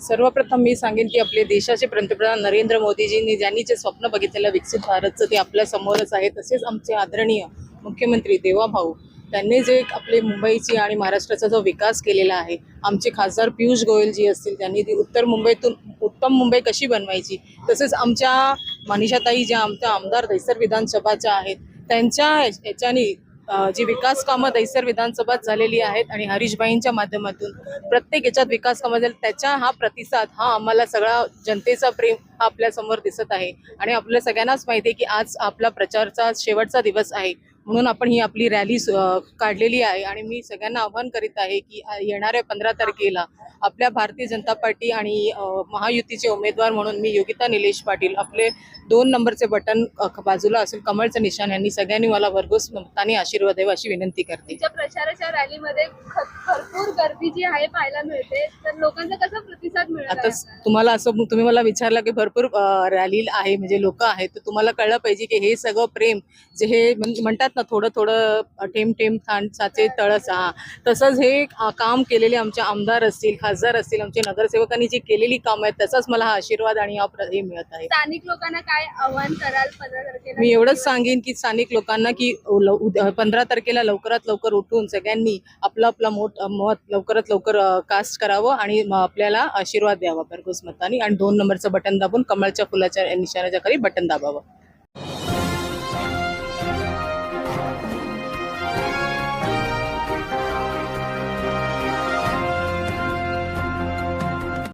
सर्वप्रथम मी सांगेन की आपले देशाचे पंतप्रधान नरेंद्र मोदीजींनी ज्यांनी जे स्वप्न बघितलेलं विकसित भारतचं ते आपल्या समोरच आहे। तसेच आमचे आदरणीय मुख्यमंत्री देवाभाऊ त्यांनी जे आपले मुंबईची आणि महाराष्ट्राचा जो विकास केलेला आहे, आमचे खासदार पियुष गोयल जी असतील त्यांनी ती उत्तर मुंबईतून उत्तम मुंबई कशी बनवायची, तसेच आमच्या मनीषाताई ज्या आमच्या आमदार दहिसर विधानसभाच्या आहेत त्यांच्या याच्यानी जी विकास कामं दहिसर विधानसभात झालेली आहेत आणि हरीशभाईंच्या माध्यमातून प्रत्येक याच्यात विकास कामं झाले, त्याचा हा प्रतिसाद हा आम्हाला सगळा जनतेचा प्रेम हा आपल्या समोर दिसत आहे। आणि आपल्या सगळ्यांनाच माहिती आहे की आज आपला प्रचारचा शेवटचा दिवस आहे, म्हणून आपण ही आपली रॅली काढलेली आहे। आणि मी सगळ्यांना आवाहन करीत आहे की येणाऱ्या 15 तारखेला आपल्या भारतीय जनता पार्टी आणि महायुतीचे उमेदवार म्हणून मी योगिता निलेश पाटील आपले 2 नंबरचे बटन बाजूला असेल कमळचं निशाण यांनी सगळ्यांनी मला भरघोस मताने आशीर्वाद द्यावा अशी विनंती करते। तिच्या प्रचाराच्या रॅलीमध्ये भरपूर गर्दी जी आहे पाहायला मिळते, तर लोकांचा कसा प्रतिसाद मिळत आता आहे? तुम्हाला असं तुम्ही मला विचारलं की भरपूर रॅली आहे म्हणजे लोक आहेत, तर तुम्हाला कळलं पाहिजे की हे सगळं प्रेम जे हे म्हणतात ना थोडं थोडं ठेम ठेम साचे तळस, तसंच हे काम केलेले आमचे आमदार असतील खासदार असतील आमचे नगरसेवकांनी जी केलेली कामं आहेत त्याचाच मला हा आशीर्वाद आणि हे मिळत आहे। स्थानिक लोकांना काय आव्हान कराल 15 तारखेला? मी एवढंच सांगेन की स्थानिक लोकांना की 15 तारखेला लवकरात लवकर उठून सगळ्यांनी आपलं आपलं मत लवकरात लवकर कास्ट करावं आणि आपल्याला आशीर्वाद द्यावा भरघोस मताने आणि 2 नंबरचं बटन दाबून कमळच्या फुलाच्या निशाणाच्या खाली बटन दाबावं।